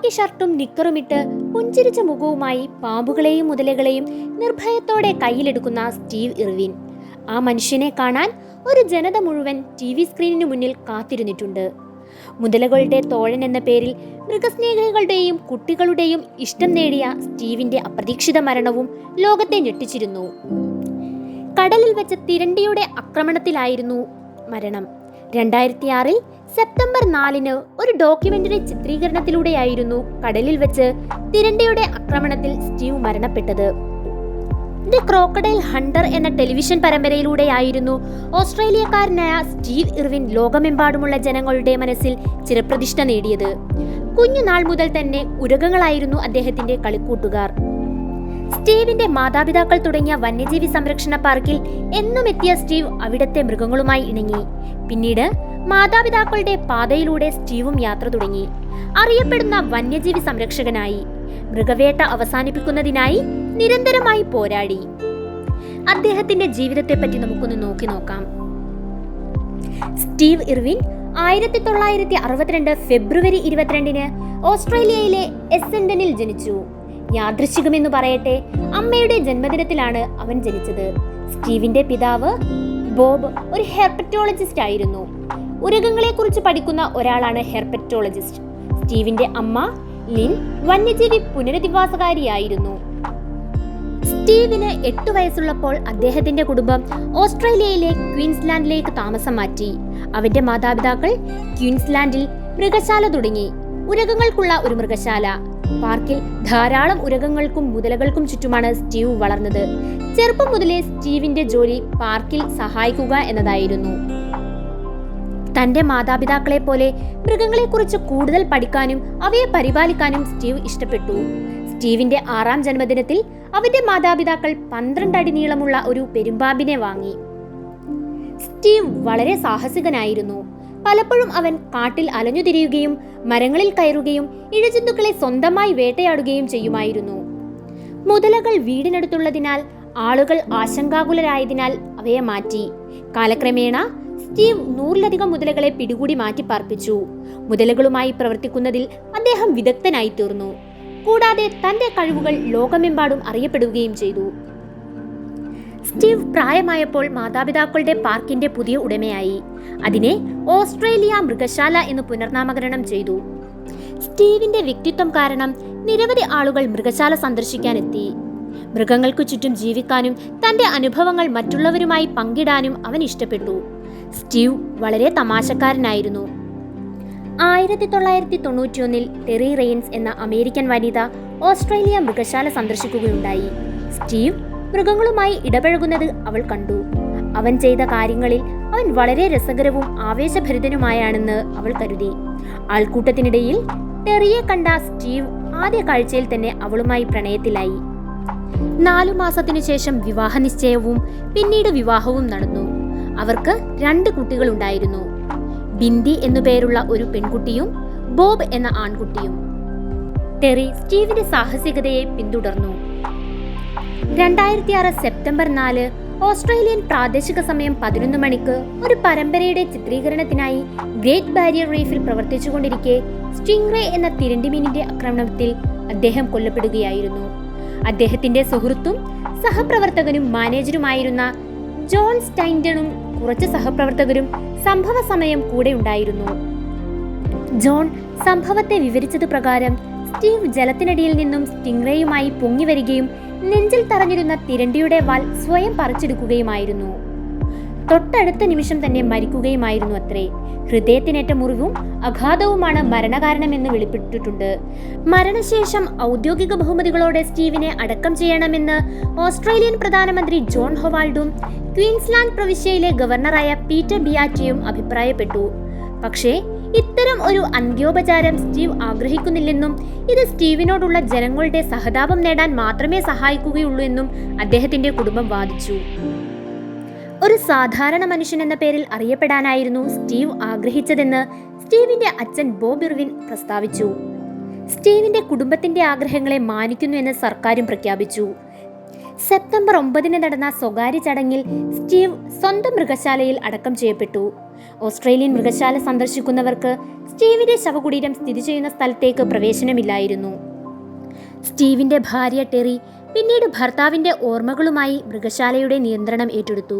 കാക്കി ഷർട്ടും നിക്കറുമിട്ട് പുഞ്ചിരിച്ച മുഖവുമായി പാമ്പുകളെയും മുതലകളെയും നിർഭയത്തോടെ കയ്യിലെടുക്കുന്ന Steve Irwin. ആ മനുഷ്യനെ കാണാൻ ഒരു ജനത മുഴുവൻ TV സ്ക്രീനിനു മുന്നിൽ കാത്തിരുന്നിട്ടുണ്ട്. മുതലകളുടെ തോഴൻ എന്ന പേരിൽ മൃഗസ്നേഹികളുടെയും കുട്ടികളുടെയും ഇഷ്ടം നേടിയ സ്റ്റീവിന്റെ അപ്രതീക്ഷിത മരണവും ലോകത്തെ ഞെട്ടിച്ചിരുന്നു. കടലിൽ വെച്ച് തിരണ്ടിയുടെ ആക്രമണത്തിലായിരുന്നു മരണം. 2006 സെപ്റ്റംബർ 4 ഒരു ഡോക്യുമെന്ററി ചിത്രീകരണത്തിലൂടെയായിരുന്നു കടലിൽ വെച്ച് തിരണ്ടിയുടെ ആക്രമണത്തിൽ സ്റ്റീവ് മരണപ്പെട്ടത്. ദി ക്രോക്കഡൈൽ ഹണ്ടർ എന്ന ടെലിവിഷൻ പരമ്പരയിലൂടെയായിരുന്നു ഓസ്ട്രേലിയക്കാരനായ സ്റ്റീവ് ഇർവിൻ ലോകമെമ്പാടുമുള്ള ജനങ്ങളുടെ മനസ്സിൽ ചിരപ്രതിഷ്ഠ നേടിയത്. കുഞ്ഞുനാൾ മുതൽ തന്നെ ഉരഗങ്ങളായിരുന്നു അദ്ദേഹത്തിന്റെ കളിക്കൂട്ടുകാർ. സ്റ്റീവിന്റെ മാതാപിതാക്കൾ തുടങ്ങിയ വന്യജീവി സംരക്ഷണ പാർക്കിൽ എന്നും എത്തിയ സ്റ്റീവ് അവിടത്തെ മൃഗങ്ങളുമായി ഇണങ്ങി. പിന്നീട് മാതാപിതാക്കളുടെ പാതയിലൂടെ സ്റ്റീവും യാത്ര തുടങ്ങി. അറിയപ്പെടുന്ന വന്യജീവി സംരക്ഷകനായി. മൃഗവേട്ട അവസാനിപ്പിക്കുന്നതിനായി നിരന്തരമായി പോരാടി. അദ്ദേഹത്തിന്റെ ജീവിതത്തെപ്പറ്റി നമുക്കൊന്ന് നോക്കാം. സ്റ്റീവ് ഇർവിൻ 1962 ഫെബ്രുവരി 22 ഓസ്ട്രേലിയയിലെ എസെൻഡനിൽ ജനിച്ചു. യാദൃശ്ചികമെന്നു പറയട്ടെ, അമ്മയുടെ ജന്മദിനത്തിലാണ് അവൻ ജനിച്ചത്. സ്റ്റീവിന്റെ പിതാവ് ബോബ് ഒരു ഹെർപ്പറ്റോളജിസ്റ്റ് ആയിരുന്നു. ഉരഗങ്ങളെക്കുറിച്ച് പഠിക്കുന്ന ഒരാളാണ് ഹെർപ്പറ്റോളജിസ്റ്റ്. സ്റ്റീവിന്റെ അമ്മ ലിൻ വന്യജീവി പുനരധിവാസകാരിയായിരുന്നു. സ്റ്റീവിന് 8 വയസ്സുള്ളപ്പോൾ അദ്ദേഹത്തിന്റെ കുടുംബം ഓസ്ട്രേലിയയിലെ ക്വീൻസ്ലാൻഡിലേക്ക് താമസം മാറ്റി. അവന്റെ മാതാപിതാക്കൾ ക്വീൻസ്ലാൻഡിൽ മൃഗശാല തുടങ്ങി. ഉരഗങ്ങൾക്കുള്ള ഒരു മൃഗശാല. പാർക്കിൽ ധാരാളം ഉരഗങ്ങൾക്കും മുതലകൾക്കും ചുറ്റുമാണ് സ്റ്റീവ് വളർന്നത്. ചെറുപ്പം മുതലേ സ്റ്റീവിന്റെ ജോലി പാർക്കിൽ സഹായിക്കുക എന്നതായിരുന്നു. തന്റെ മാതാപിതാക്കളെ പോലെ മൃഗങ്ങളെക്കുറിച്ച് കൂടുതൽ പഠിക്കാനും അവയെ പരിപാലിക്കാനും സ്റ്റീവ് ഇഷ്ടപ്പെട്ടു. സ്റ്റീവിന്റെ 6ാം ജന്മദിനത്തിൽ അവന്റെ മാതാപിതാക്കൾ 12 അടി നീളമുള്ള ഒരു പെരുമ്പാമ്പിനെ വാങ്ങി. സ്റ്റീവ് വളരെ സാഹസികനായിരുന്നു. പലപ്പോഴും അവൻ കാട്ടിൽ അലഞ്ഞുതിരിയുകയും മരങ്ങളിൽ കയറുകയും ഇഴജന്തുക്കളെ സ്വന്തമായി വേട്ടയാടുകയും ചെയ്യുമായിരുന്നു. മുതലകൾ വീടിനടുത്തുള്ളതിനാൽ ആളുകൾ ആശങ്കാകുലരായതിനാൽ അവയെ മാറ്റി. കാലക്രമേണ സ്റ്റീവ് 100-ലധികം മുതലകളെ പിടികൂടി മാറ്റി പാർപ്പിച്ചു. മുതലകളുമായി പ്രവർത്തിക്കുന്നതിൽ അദ്ദേഹം വിദഗ്ധനായി തീർന്നു. കൂടാതെ തന്റെ കഴിവുകൾ ലോകമെമ്പാടും അറിയപ്പെടുകയും ചെയ്തു. സ്റ്റീവ് പ്രായമായപ്പോൾ മാതാപിതാക്കളുടെ പാർക്കിന്റെ പുതിയ ഉടമയായി. അതിനെ ഓസ്ട്രേലിയ മൃഗശാല എന്ന് പുനർനാമകരണം ചെയ്തു. സ്റ്റീവിന്റെ വ്യക്തിത്വം കാരണം നിരവധി ആളുകൾ മൃഗശാല സന്ദർശിക്കാനെത്തി. മൃഗങ്ങൾക്കു ചുറ്റും ജീവിക്കാനും തന്റെ അനുഭവങ്ങൾ മറ്റുള്ളവരുമായി പങ്കിടാനും അവൻ ഇഷ്ടപ്പെട്ടു. സ്റ്റീവ് വളരെ തമാശക്കാരനായിരുന്നു. 1991 ടെറി റെയിൻസ് എന്ന അമേരിക്കൻ വനിത ഓസ്ട്രേലിയ മൃഗശാല സന്ദർശിക്കുകയുണ്ടായി. സ്റ്റീവ് മൃഗങ്ങളുമായി ഇടപഴകുന്നത് അവൾ കണ്ടു. അവൻ ചെയ്ത കാര്യങ്ങളിൽ അവൻ വളരെ രസകരവും ആവേശഭരിതനുമായാണെന്ന് അവൾ കരുതി. ആൾക്കൂട്ടത്തിനിടയിൽ ടെറിയെ കണ്ട സ്റ്റീവ് ആദ്യ കാഴ്ചയിൽ തന്നെ അവളുമായി പ്രണയത്തിലായി. 4 മാസത്തിനു ശേഷം വിവാഹ നിശ്ചയവും പിന്നീട് വിവാഹവും നടന്നു. അവർക്ക് 2 കുട്ടികളുണ്ടായിരുന്നു. ബിന്ദി എന്നു പേരുള്ള ഒരു പെൺകുട്ടിയും ബോബ് എന്ന ആൺകുട്ടിയും. ടെറി സ്റ്റീവിന്റെ സാഹസികതയെ പിന്തുടർന്നു. 2006 സെപ്റ്റംബർ 4 ഓസ്ട്രേലിയൻ പ്രാദേശിക സമയം 11 മണിക്ക് ഒരു പരമ്പരയുടെ ചിത്രീകരണത്തിനായി ഗ്രേറ്റ് ബാരിയർ റീഫിൽ പ്രവർത്തിച്ചുകൊണ്ടിരിക്കെ സ്റ്റിംഗ്റേ എന്ന തിരണ്ടിമീനിന്റെ ആക്രമണത്തിൽ അദ്ദേഹം കൊല്ലപ്പെടുകയായിരുന്നു. അദ്ദേഹത്തിന്റെ സുഹൃത്തും സഹപ്രവർത്തകനും മാനേജരുമായിരുന്ന ജോൺ സ്റ്റൈൻഡണും കുറച്ച് സഹപ്രവർത്തകരും സംഭവ സമയം കൂടെ ഉണ്ടായിരുന്നു. ജോൺ സംഭവത്തെ വിവരിച്ചത് പ്രകാരം സ്റ്റീവ് ജലത്തിനടിയിൽ നിന്നും സ്റ്റിംഗ്റേയുമായി പൊങ്ങി വരികയും നെഞ്ചിൽ തറഞ്ഞിരുന്ന തിരണ്ടിയുടെ വാൽ സ്വയം പറിച്ചെടുക്കുകയുമായിരുന്നു. തൊട്ടടുത്ത നിമിഷം തന്നെ മരിക്കുകയുമായിരുന്നു അത്രേ. ഹൃദയത്തിനേറ്റ മുറിവും അഘാതവുമാണ് മരണകാരണമെന്ന് വെളിപ്പെട്ടിട്ടുണ്ട്. മരണശേഷം ഔദ്യോഗിക ബഹുമതികളോടെ സ്റ്റീവിനെ അടക്കം ചെയ്യണമെന്ന് ഓസ്ട്രേലിയൻ പ്രധാനമന്ത്രി ജോൺ ഹൊവാൾഡും ക്വീൻസ്ലാൻഡ് പ്രവിശ്യയിലെ ഗവർണറായ പീറ്റർ ബിയാറ്റിയും അഭിപ്രായപ്പെട്ടു. പക്ഷേ ഇത്തരം ഒരു അന്ത്യോപചാരം സ്റ്റീവ് ആഗ്രഹിക്കുന്നില്ലെന്നും ഇത് സ്റ്റീവിനോടുള്ള ജനങ്ങളുടെ സഹതാപം നേടാൻ മാത്രമേ സഹായിക്കുകയുള്ളൂ എന്നും അദ്ദേഹത്തിന്റെ കുടുംബം വാദിച്ചു. ഒരു സാധാരണ മനുഷ്യൻ എന്ന പേരിൽ അറിയപ്പെടാനായിരുന്നു സ്റ്റീവ് ആഗ്രഹിച്ചതെന്ന് സ്റ്റീവിന്റെ അച്ഛൻ ബോബ് ഇർവിൻ പ്രസ്താവിച്ചു. സ്റ്റീവിന്റെ കുടുംബത്തിന്റെ ആഗ്രഹങ്ങളെ മാനിക്കുന്നു എന്ന് സർക്കാരും പ്രഖ്യാപിച്ചു. സെപ്റ്റംബർ 9 നടന്ന സ്വകാര്യ ചടങ്ങിൽ സ്റ്റീവ് സ്വന്തം മൃഗശാലയിൽ അടക്കം ചെയ്യപ്പെട്ടു. ഓസ്ട്രേലിയൻ മൃഗശാല സന്ദർശിക്കുന്നവർക്ക് സ്റ്റീവിന്റെ ശവകുടീരം സ്ഥിതി ചെയ്യുന്ന സ്ഥലത്തേക്ക് പ്രവേശനമില്ലായിരുന്നു. സ്റ്റീവിന്റെ ഭാര്യ ടെറി പിന്നീട് ഭർത്താവിന്റെ ഓർമ്മകളുമായി മൃഗശാലയുടെ നിയന്ത്രണം ഏറ്റെടുത്തു.